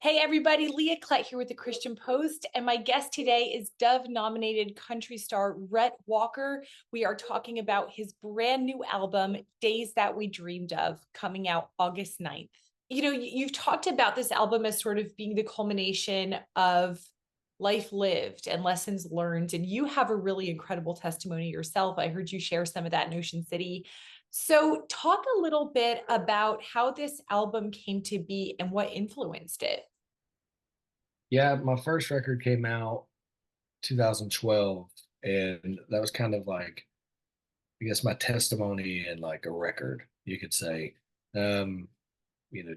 Hey everybody, Leah Klett here with the Christian Post, and my guest today is Dove-nominated country star Rhett Walker. We are talking about his brand new album, Days That We Dreamed Of, coming out August 9th. You've talked about this album as sort of being the culmination of life lived and lessons learned, and you have a really incredible testimony yourself. I heard you share some of that in Ocean City. So, talk a little bit about how this album came to be and what influenced it. Yeah, my first record came out 2012, and that was kind of like, I guess, my testimony and like a record, you could say. Um,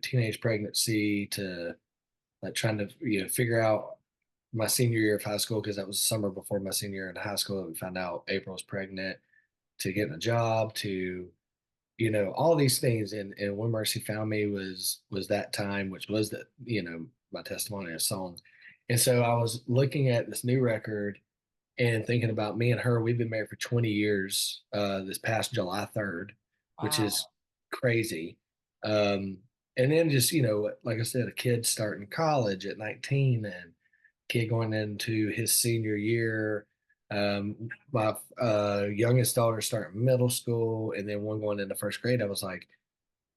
Teenage pregnancy to like trying to, figure out my senior year of high school, because that was the summer before my senior year in high school that we found out April was pregnant, to getting a job, to, all these things. And When Mercy Found Me was that time, which was my testimony of song. And so I was looking at this new record and thinking about me and her. We've been married for 20 years, this past July 3rd, which is Wow. crazy. Um, and then just, like I said, a kid starting college at 19, and kid going into his senior year. My youngest daughter starting middle school, and then one going into first grade. I was like,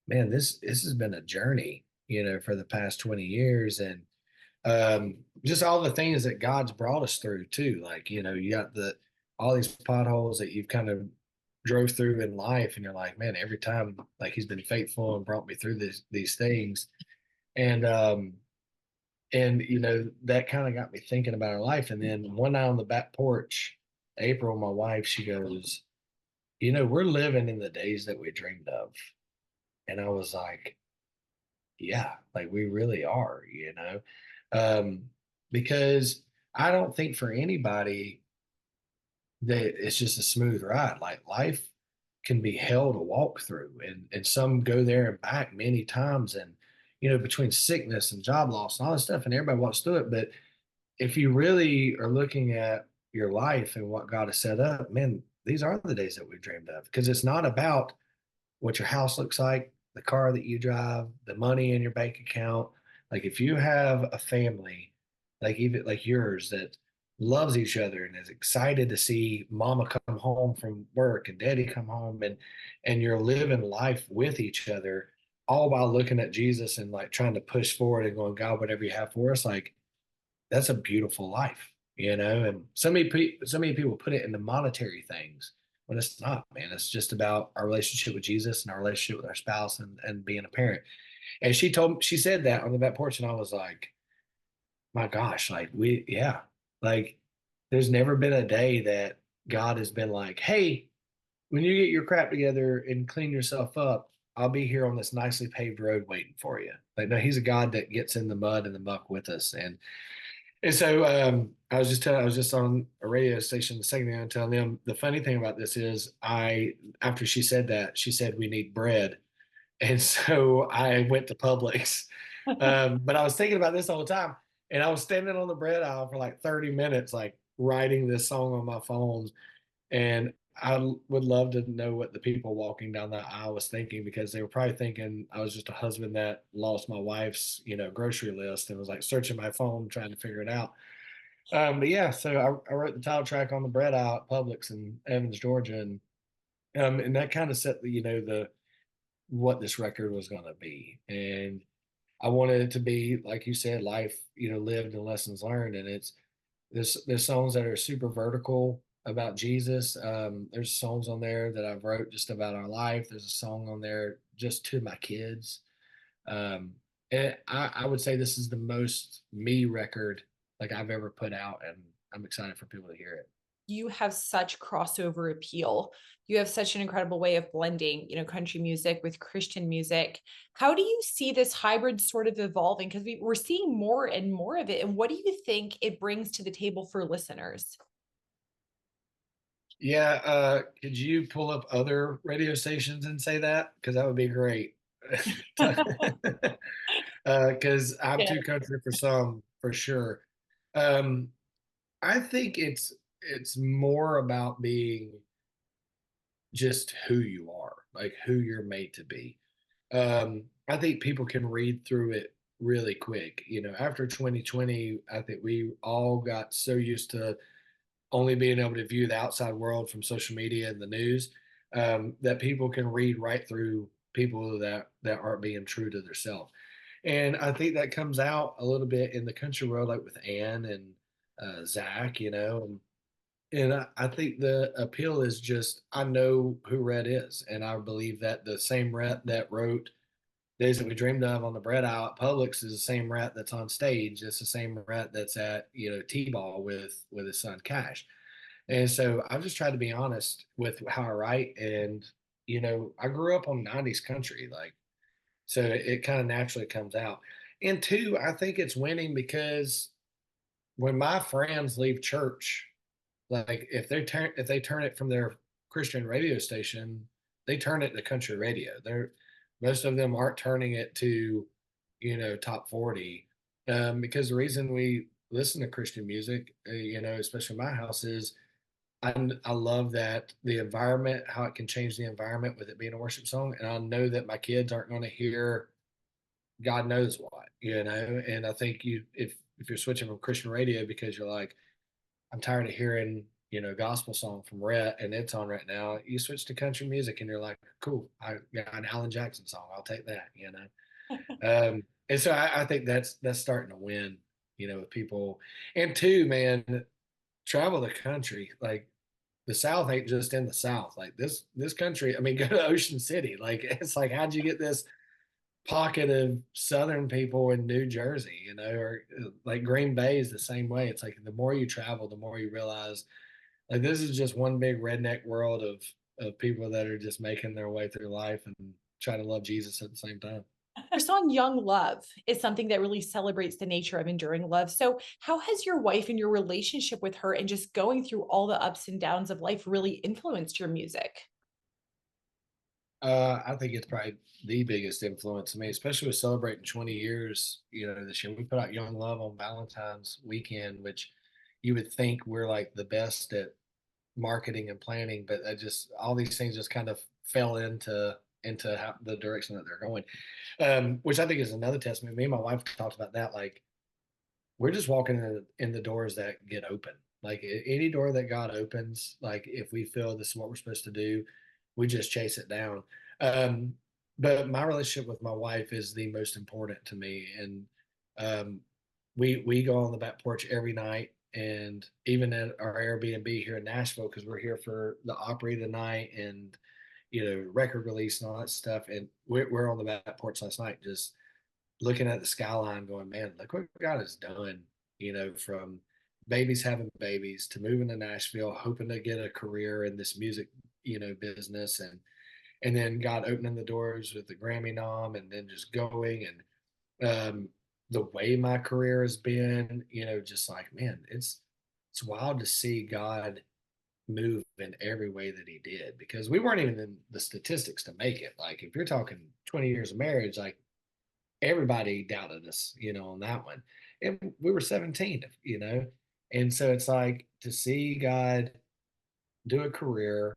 man, this has been a journey, for the past 20 years. And just all the things that God's brought us through too. Like, you got all these potholes that you've kind of drove through in life, and you're like, man, every time, like, he's been faithful and brought me through these things. And that kind of got me thinking about our life. And then one night on the back porch, April, my wife, she goes, we're living in the days that we dreamed of. And I was like, yeah, like we really are. Um, because I don't think for anybody that it's just a smooth ride. Like, life can be hell to walk through, and some go there and back many times. And, between sickness and job loss and all this stuff, and everybody walks through it. But if you really are looking at your life and what God has set up, man, these are the days that we've dreamed of, because it's not about what your house looks like, the car that you drive, the money in your bank account. Like, if you have a family, like even like yours, that loves each other and is excited to see mama come home from work and daddy come home, and you're living life with each other, all while looking at Jesus and like trying to push forward and going, God, whatever you have for us, like, that's a beautiful life. And so many people put it into monetary things, but it's not, man. It's just about our relationship with Jesus and our relationship with our spouse, and being a parent. And she said that on the back porch, and I was like, my gosh, like, yeah, like, there's never been a day that God has been like, hey, when you get your crap together and clean yourself up, I'll be here on this nicely paved road waiting for you. Like, no, he's a God that gets in the mud and the muck with us. And so, I was just on a radio station the second thing, I'm telling them, the funny thing about this is, after she said that, she said we need bread. And so I went to Publix. But I was thinking about this all the time, and I was standing on the bread aisle for like 30 minutes, like writing this song on my phone. And I would love to know what the people walking down that aisle was thinking, because they were probably thinking I was just a husband that lost my wife's, grocery list, and was like searching my phone trying to figure it out. But yeah, so I wrote the title track on the bread aisle at Publix in Evans, Georgia, and that kind of set the what this record was going to be. And I wanted it to be, like you said, life, lived and lessons learned. And there's songs that are super vertical about Jesus. There's songs on there that I've wrote just about our life. There's a song on there just to my kids. Um, and I would say this is the most me record like I've ever put out, and I'm excited for people to hear it. You have such crossover appeal. You have such an incredible way of blending, country music with Christian music. How do you see this hybrid sort of evolving? Because we're seeing more and more of it. And what do you think it brings to the table for listeners? Yeah, could you pull up other radio stations and say that? Because that would be great. Because I'm Yeah. too country for some, for sure. Um, I think it's more about being just who you are, like who you're made to be. I think people can read through it really quick. After 2020, I think we all got so used to only being able to view the outside world from social media and the news, that people can read right through people that aren't being true to themselves. And I think that comes out a little bit in the country world, like with Ann and Zach, and I think the appeal is just I know who Rhett is, and I believe that the same Rhett that wrote Days That We Dreamed Of on the bread aisle at Publix is the same Rhett that's on stage. It's the same Rhett that's at T-ball with his son Cash. And so I've just tried to be honest with how I write, and I grew up on '90s country, like so it kind of naturally comes out. And two, I think it's winning because when my friends leave church, like if they turn it from their Christian radio station, they turn it to country radio. Most of them aren't turning it to, top 40, because the reason we listen to Christian music, especially my house, is I love that the environment, how it can change the environment with it being a worship song, and I know that my kids aren't going to hear God knows what, and I think if you're switching from Christian radio because you're like, I'm tired of hearing, gospel song from Rhett and it's on right now. You switch to country music and you're like, cool, I got an Alan Jackson song. I'll take that. And so I think that's starting to win, with people. And two, man, travel the country. Like the South ain't just in the South. Like this country, I mean, go to Ocean City. Like it's like, how'd you get this pocket of Southern people in New Jersey, or like Green Bay is the same way. It's like the more you travel, the more you realize like this is just one big redneck world of people that are just making their way through life and trying to love Jesus at the same time. Your song Young Love is something that really celebrates the nature of enduring love. So, how has your wife and your relationship with her and just going through all the ups and downs of life really influenced your music? I think it's probably the biggest influence. I mean, especially with celebrating 20 years, this year. We put out Young Love on Valentine's weekend, which you would think we're like the best at marketing and planning, but I just all these things just kind of fell into how, the direction that they're going, which I think is another testament. Me and my wife talked about that. Like we're just walking in the doors that get open. Like any door that God opens, like if we feel this is what we're supposed to do, we just chase it down. Um, but my relationship with my wife is the most important to me, and um, we go on the back porch every night, and even at our Airbnb here in Nashville because we're here for the Opry tonight and record release and all that stuff, and we're on the back porch last night just looking at the skyline going, man, look what God has done, from babies having babies to moving to Nashville, hoping to get a career in this music, business and then God opening the doors with the Grammy nom and then just going and the way my career has been, just like, man, it's wild to see God move in every way that he did because we weren't even in the statistics to make it. Like if you're talking 20 years of marriage, like everybody doubted us, on that one. And we were 17, And so it's like to see God do a career,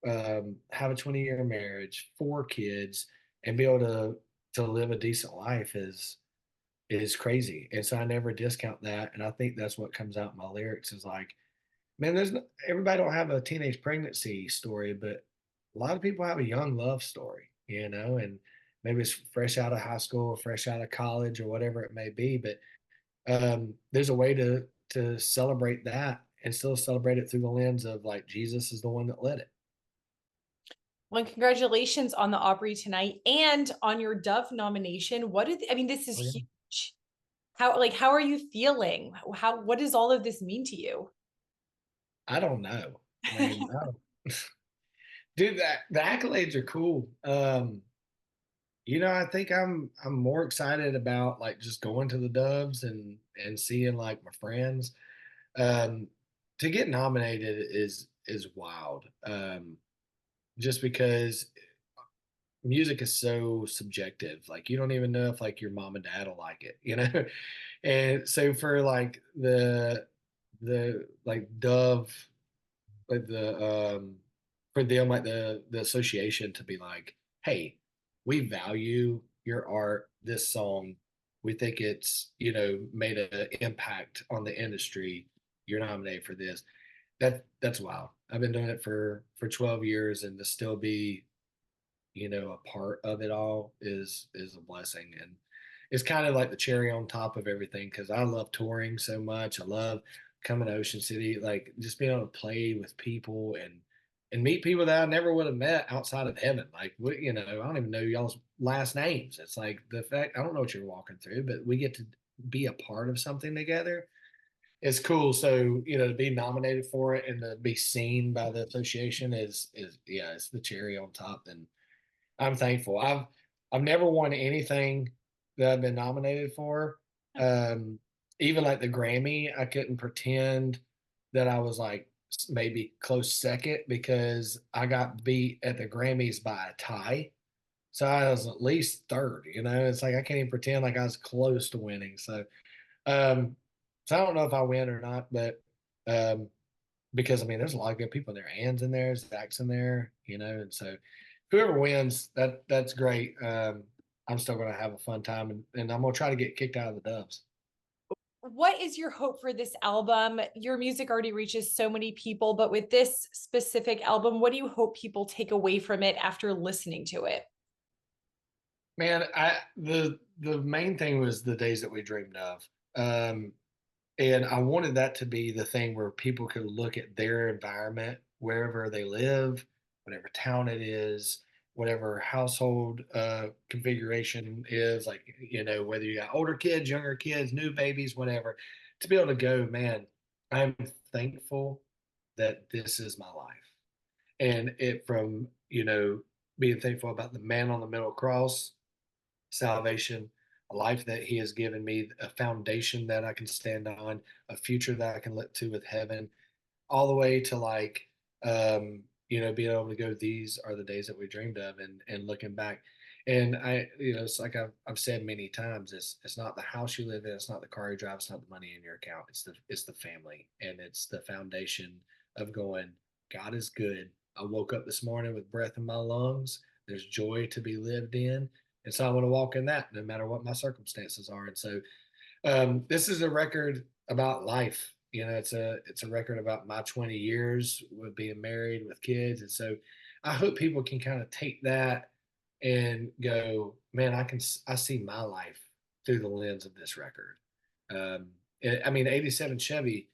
have a 20-year marriage, 4 kids, and be able to live a decent life is crazy. And so I never discount that. And I think that's what comes out in my lyrics is like, man, everybody don't have a teenage pregnancy story, but a lot of people have a young love story, and maybe it's fresh out of high school, fresh out of college, or whatever it may be. But there's a way to celebrate that and still celebrate it through the lens of like Jesus is the one that led it. Well, congratulations on the Opry tonight and on your Dove nomination. I mean, this is Oh, yeah. huge. How are you feeling? What does all of this mean to you? I don't know. I mean, I don't, dude, the accolades are cool. I think I'm more excited about like just going to the Doves and seeing like my friends. Um, to get nominated is wild. Just because music is so subjective. Like you don't even know if like your mom and dad will like it. And so for like the like Dove, like the for them like the association to be like, hey, we value your art. This song we think it's, made an impact on the industry. You're nominated for this. That's wild. I've been doing it for 12 years, and to still be, a part of it all is a blessing. And it's kind of like the cherry on top of everything, because I love touring so much. I love coming to Ocean City, like just being able to play with people and meet people that I never would have met outside of heaven. Like, I don't even know y'all's last names. It's like the fact I don't know what you're walking through, but we get to be a part of something together. It's cool. So, to be nominated for it and to be seen by the association is yeah, it's the cherry on top. And I'm thankful. I've never won anything that I've been nominated for. Um, Even like the Grammy, I couldn't pretend that I was like maybe close second, because I got beat at the Grammys by a tie. So I was at least third. It's like I can't even pretend like I was close to winning. Um, so I don't know if I win or not, but um, because I mean, there's a lot of good people in there. Ann's in there, Zach's in there, and so whoever wins, that's great. I'm still going to have a fun time, and I'm going to try to get kicked out of the Dubs. What is your hope for this album? Your music already reaches so many people, but with this specific album, what do you hope people take away from it after listening to it? Man, the main thing was the days that we dreamed of. Um, And I wanted that to be the thing where people could look at their environment, wherever they live, whatever town it is, whatever household configuration is, like, whether you got older kids, younger kids, new babies, whatever, to be able to go, man, I'm thankful that this is my life. And it from, being thankful about the man on the middle cross, salvation, a life that He has given me, a foundation that I can stand on, a future that I can look to with heaven, all the way to like, being able to go, these are the days that we dreamed of, and looking back. And it's like I've said many times, it's not the house you live in, it's not the car you drive, it's not the money in your account, it's the family, and it's the foundation of going, God is good. I woke up this morning with breath in my lungs. There's joy to be lived in. And so I want to walk in that no matter what my circumstances are. And so this is a record about life. It's a record about my 20 years with being married with kids. And so I hope people can kind of take that and go, man, I see my life through the lens of this record. I mean, 87 Chevy,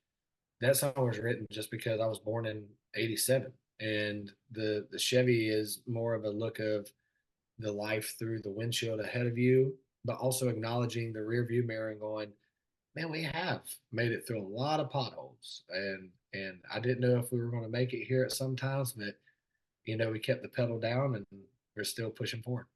that song was written just because I was born in 87. And the Chevy is more of a look of the life through the windshield ahead of you, but also acknowledging the rear view mirror and going, man, we have made it through a lot of potholes. And I didn't know if we were going to make it here at some times, but we kept the pedal down and we're still pushing forward.